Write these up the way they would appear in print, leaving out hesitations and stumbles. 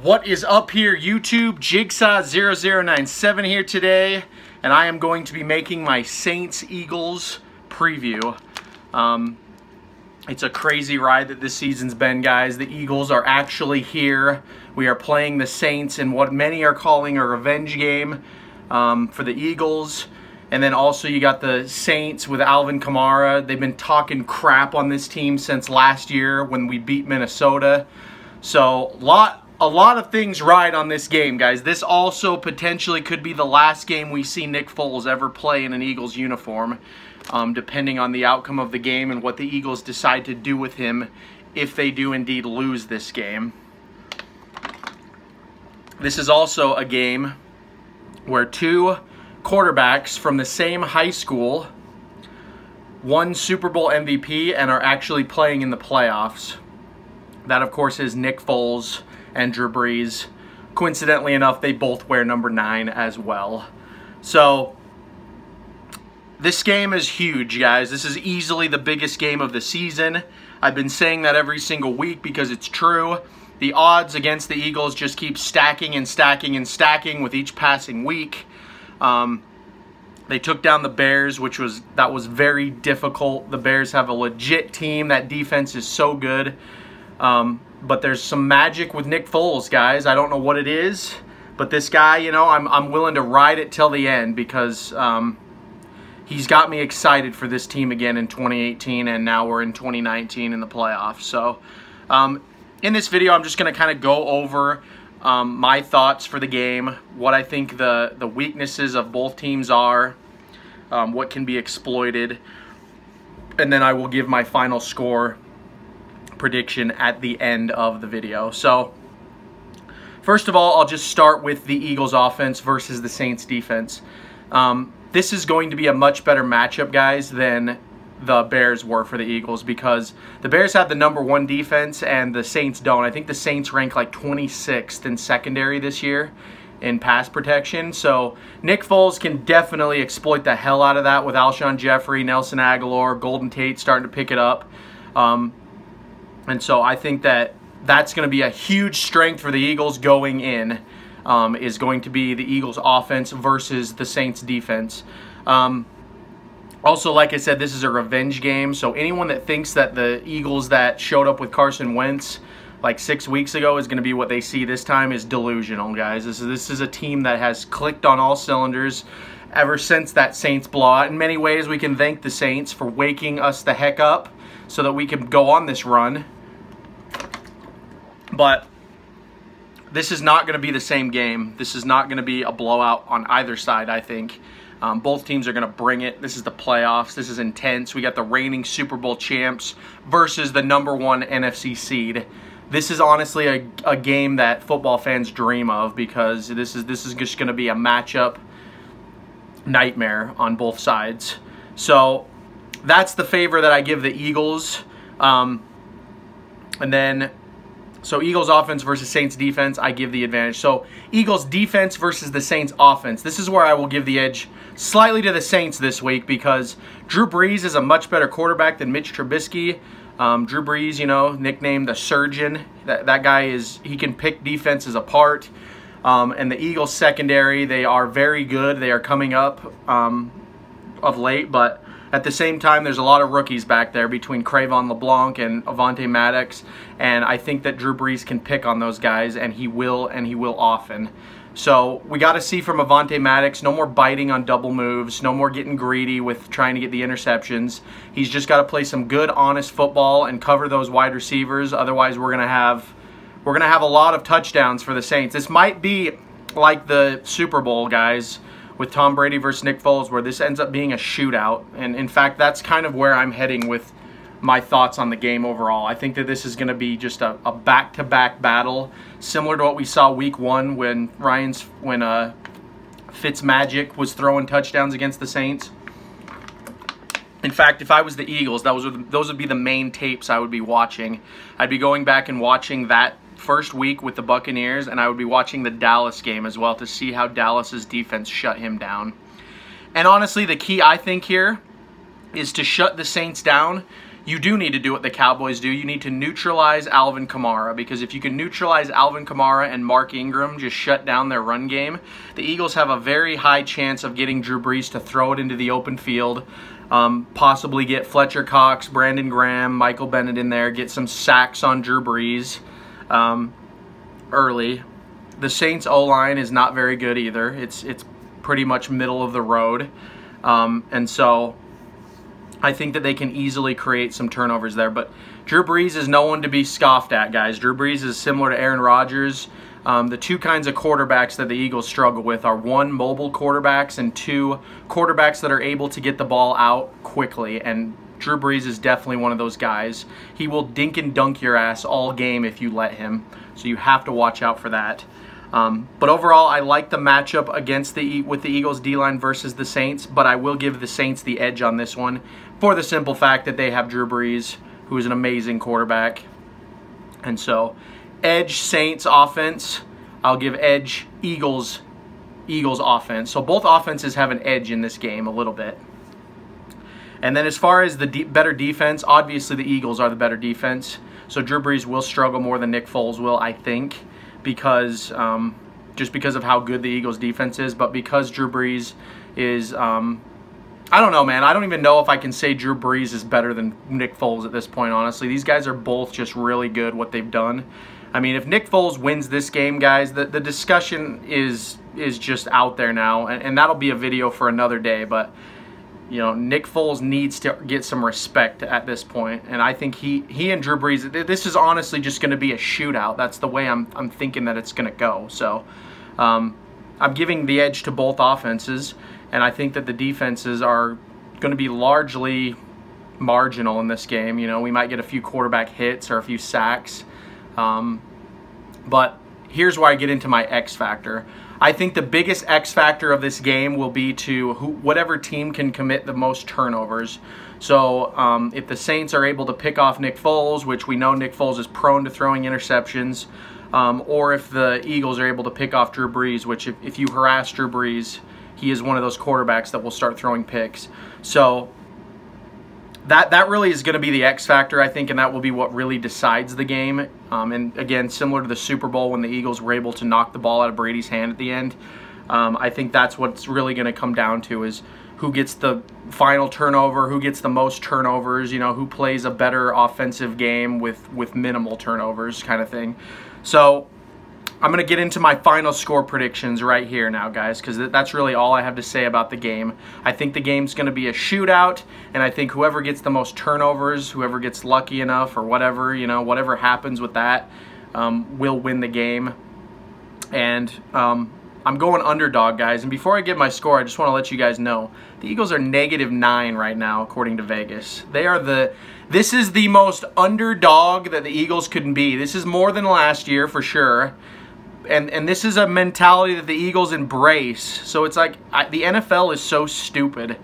What is up here, YouTube? Jigsaw0097 here today, and I am going to be making my Saints-Eagles preview. It's a crazy ride that this season's been, guys. The Eagles are actually here. We are playing the Saints in what many are calling a revenge game for the Eagles. And then also you got the Saints with Alvin Kamara. They've been talking crap on this team since last year when we beat Minnesota. So a lot of things ride on this game, guys. This also potentially could be the last game we see Nick Foles ever play in an Eagles uniform, depending on the outcome of the game and what the Eagles decide to do with him if they do indeed lose this game. This is also a game where two quarterbacks from the same high school won Super Bowl MVP and are actually playing in the playoffs. That, of course, is Nick Foles and Drew Brees. Coincidentally enough, they both wear number 9 as well. So, this game is huge, guys. This is easily the biggest game of the season. I've been saying that every single week because it's true. The odds against the Eagles just keep stacking and stacking and stacking with each passing week. They took down the Bears, that was very difficult. The Bears have a legit team. That defense is so good. But there's some magic with Nick Foles, guys. I don't know what it is, but this guy, you know, I'm willing to ride it till the end because he's got me excited for this team again in 2018, and now we're in 2019 in the playoffs. So in this video, I'm just going to kind of go over my thoughts for the game, what I think the weaknesses of both teams are, what can be exploited, and then I will give my final score prediction at the end of the video. So first of all, I'll just start with the Eagles offense versus the Saints defense. This is going to be a much better matchup, guys, than the Bears were for the Eagles, because the Bears have the #1 defense and the Saints don't. I think the Saints rank like 26th in secondary this year in pass protection. So Nick Foles can definitely exploit the hell out of that with Alshon Jeffrey, Nelson Aguilar, Golden Tate starting to pick it up. And so I think that that's going to be a huge strength for the Eagles going in, is going to be the Eagles offense versus the Saints defense. Also, like I said, this is a revenge game, so anyone that thinks that the Eagles that showed up with Carson Wentz like 6 weeks ago is going to be what they see this time is delusional, guys. This is a team that has clicked on all cylinders ever since that Saints blowout. In many ways, we can thank the Saints for waking us the heck up so that we can go on this run. But this is not going to be the same game. This is not going to be a blowout on either side, I think. Both teams are going to bring it. This is the playoffs. This is intense. We got the reigning Super Bowl champs versus the #1 NFC seed. This is honestly a game that football fans dream of, because this is just going to be a matchup nightmare on both sides. So that's the favor that I give the Eagles. So Eagles offense versus Saints defense, I give the advantage. So Eagles defense versus the Saints offense. This is where I will give the edge slightly to the Saints this week, because Drew Brees is a much better quarterback than Mitch Trubisky. Drew Brees, you know, nicknamed the Surgeon. That guy he can pick defenses apart. And the Eagles secondary, they are very good. They are coming up of late, but at the same time, there's a lot of rookies back there between Cravon LeBlanc and Avonte Maddox, and I think that Drew Brees can pick on those guys, and he will often. So we got to see from Avonte Maddox, no more biting on double moves, no more getting greedy with trying to get the interceptions. He's just got to play some good, honest football and cover those wide receivers. Otherwise, we're gonna have a lot of touchdowns for the Saints. This might be like the Super Bowl, guys, with Tom Brady versus Nick Foles, where this ends up being a shootout. And in fact, that's kind of where I'm heading with my thoughts on the game overall. I think that this is going to be just a back-to-back battle, similar to what we saw week 1 when Fitzmagic was throwing touchdowns against the Saints. In fact, if I was the Eagles, those would be the main tapes I would be watching. I'd be going back and watching that first week with the Buccaneers, and I would be watching the Dallas game as well to see how Dallas's defense shut him down. And honestly, the key, I think, here is to shut the Saints down. you do need to do what the Cowboys do. You need to neutralize Alvin Kamara, because if you can neutralize Alvin Kamara and Mark Ingram, just shut down their run game, the Eagles have a very high chance of getting Drew Brees to throw it into the open field, possibly get Fletcher Cox, Brandon Graham, Michael Bennett in there, get some sacks on Drew Brees early. The Saints O-line is not very good either. It's pretty much middle of the road, and so I think that they can easily create some turnovers there. But Drew Brees is no one to be scoffed at, guys. Drew Brees is similar to Aaron Rodgers. The two kinds of quarterbacks that the Eagles struggle with are, one, mobile quarterbacks, and two, quarterbacks that are able to get the ball out quickly. And Drew Brees is definitely one of those guys. He will dink and dunk your ass all game if you let him. So you have to watch out for that. But overall, I like the matchup with the Eagles D-line versus the Saints, but I will give the Saints the edge on this one for the simple fact that they have Drew Brees, who is an amazing quarterback. And so, edge Saints offense, I'll give edge Eagles offense. So both offenses have an edge in this game a little bit. And then as far as the better defense, obviously the Eagles are the better defense. So Drew Brees will struggle more than Nick Foles will, I think, because just because of how good the Eagles defense is. But because Drew Brees is, I don't know, man. I don't even know if I can say Drew Brees is better than Nick Foles at this point, honestly. These guys are both just really good what they've done. I mean, if Nick Foles wins this game, guys, the discussion is just out there now, and that'll be a video for another day. But you know, Nick Foles needs to get some respect at this point, and I think he and Drew Brees, this is honestly just going to be a shootout. That's the way I'm thinking that it's going to go. So I'm giving the edge to both offenses, and I think that the defenses are going to be largely marginal in this game. You know, we might get a few quarterback hits or a few sacks, but here's where I get into my X factor. I think the biggest X factor of this game will be to whatever team can commit the most turnovers. So if the Saints are able to pick off Nick Foles, which we know Nick Foles is prone to throwing interceptions, or if the Eagles are able to pick off Drew Brees, which if you harass Drew Brees, he is one of those quarterbacks that will start throwing picks. So that really is going to be the X factor, I think, and that will be what really decides the game. And again, similar to the Super Bowl when the Eagles were able to knock the ball out of Brady's hand at the end, I think that's what's really going to come down to, is who gets the final turnover, who gets the most turnovers, you know, who plays a better offensive game with minimal turnovers kind of thing. So I'm going to get into my final score predictions right here now, guys, because that's really all I have to say about the game. I think the game's going to be a shootout, and I think whoever gets the most turnovers, whoever gets lucky enough or whatever, you know, whatever happens with that, will win the game. And I'm going underdog, guys. And before I give my score, I just want to let you guys know, the Eagles are -9 right now, according to Vegas. This is the most underdog that the Eagles could be. This is more than last year, for sure. And this is a mentality that the Eagles embrace. So it's like, the NFL is so stupid.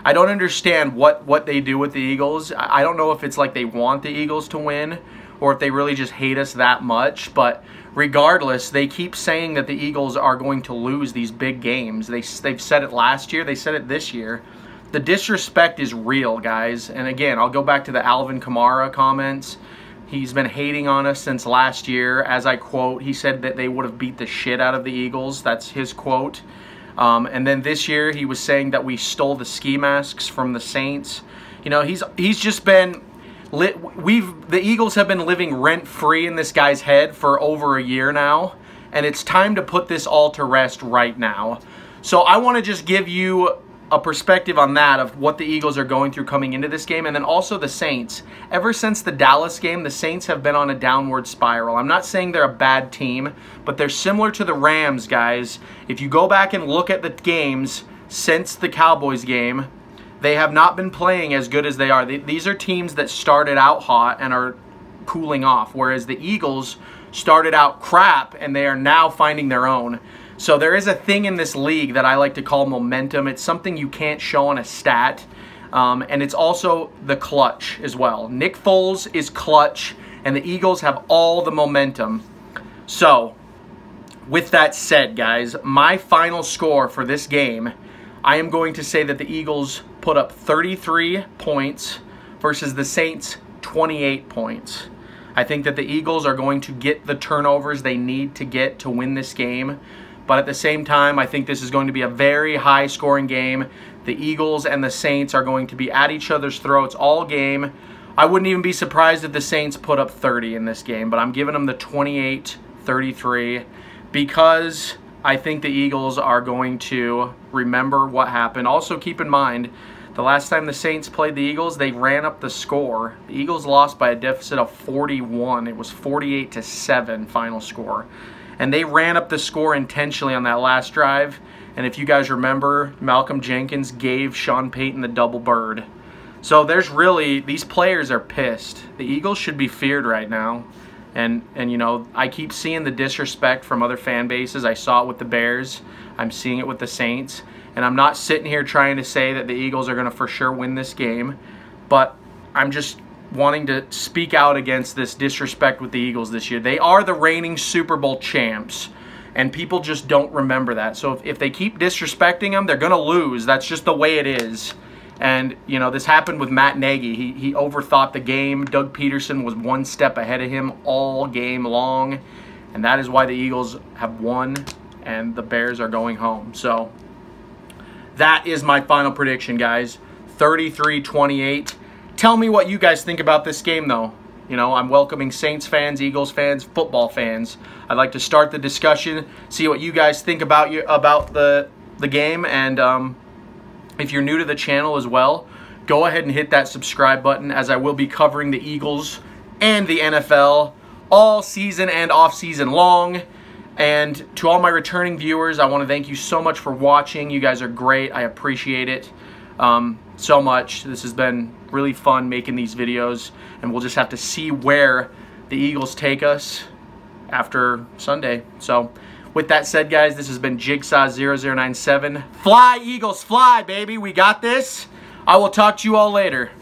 I don't understand what they do with the Eagles. I don't know if it's like they want the Eagles to win or if they really just hate us that much. But regardless, they keep saying that the Eagles are going to lose these big games. They've said it last year. They said it this year. The disrespect is real, guys. And again, I'll go back to the Alvin Kamara comments. He's been hating on us since last year. As I quote, he said that they would have beat the shit out of the Eagles. That's his quote. And then this year, he was saying that we stole the ski masks from the Saints. You know, he's just been... The Eagles have been living rent-free in this guy's head for over a year now. And it's time to put this all to rest right now. So I want to just give you a perspective on that, of what the Eagles are going through coming into this game, and then also the Saints. Ever since the Dallas game, the Saints have been on a downward spiral. I'm not saying they're a bad team, but they're similar to the Rams, guys. If you go back and look at the games since the Cowboys game, they have not been playing as good as they are. These are teams that started out hot and are cooling off, whereas the Eagles started out crap and they are now finding their own. So there is a thing in this league that I like to call momentum. It's something you can't show on a stat, and it's also the clutch as well. Nick Foles is clutch, and the Eagles have all the momentum. So, with that said, guys, my final score for this game, I am going to say that the Eagles put up 33 points versus the Saints 28 points. I think that the Eagles are going to get the turnovers they need to get to win this game. But at the same time, I think this is going to be a very high-scoring game. The Eagles and the Saints are going to be at each other's throats all game. I wouldn't even be surprised if the Saints put up 30 in this game, but I'm giving them the 28-33 because I think the Eagles are going to remember what happened. Also, keep in mind, the last time the Saints played the Eagles, they ran up the score. The Eagles lost by a deficit of 41. It was 48-7 final score. And they ran up the score intentionally on that last drive. And if you guys remember, Malcolm Jenkins gave Sean Payton the double bird. So there's really, these players are pissed. The Eagles should be feared right now. And you know, I keep seeing the disrespect from other fan bases. I saw it with the Bears. I'm seeing it with the Saints. And I'm not sitting here trying to say that the Eagles are going to for sure win this game. But I'm just wanting to speak out against this disrespect with the Eagles this year. They are the reigning Super Bowl champs. And people just don't remember that. So if they keep disrespecting them, they're going to lose. That's just the way it is. And, you know, this happened with Matt Nagy. He overthought the game. Doug Peterson was one step ahead of him all game long. And that is why the Eagles have won and the Bears are going home. So that is my final prediction, guys. 33-28. Tell me what you guys think about this game, though. You know, I'm welcoming Saints fans, Eagles fans, football fans. I'd like to start the discussion, see what you guys think about the game, and if you're new to the channel as well, go ahead and hit that subscribe button, as I will be covering the Eagles and the NFL all season and off season long. And to all my returning viewers, I want to thank you so much for watching. You guys are great. I appreciate it so much. This has been really fun making these videos, and we'll just have to see where the Eagles take us after Sunday. So with that said, guys, this has been Jigsaw0097. Fly, Eagles, fly, baby. We got this. I will talk to you all later.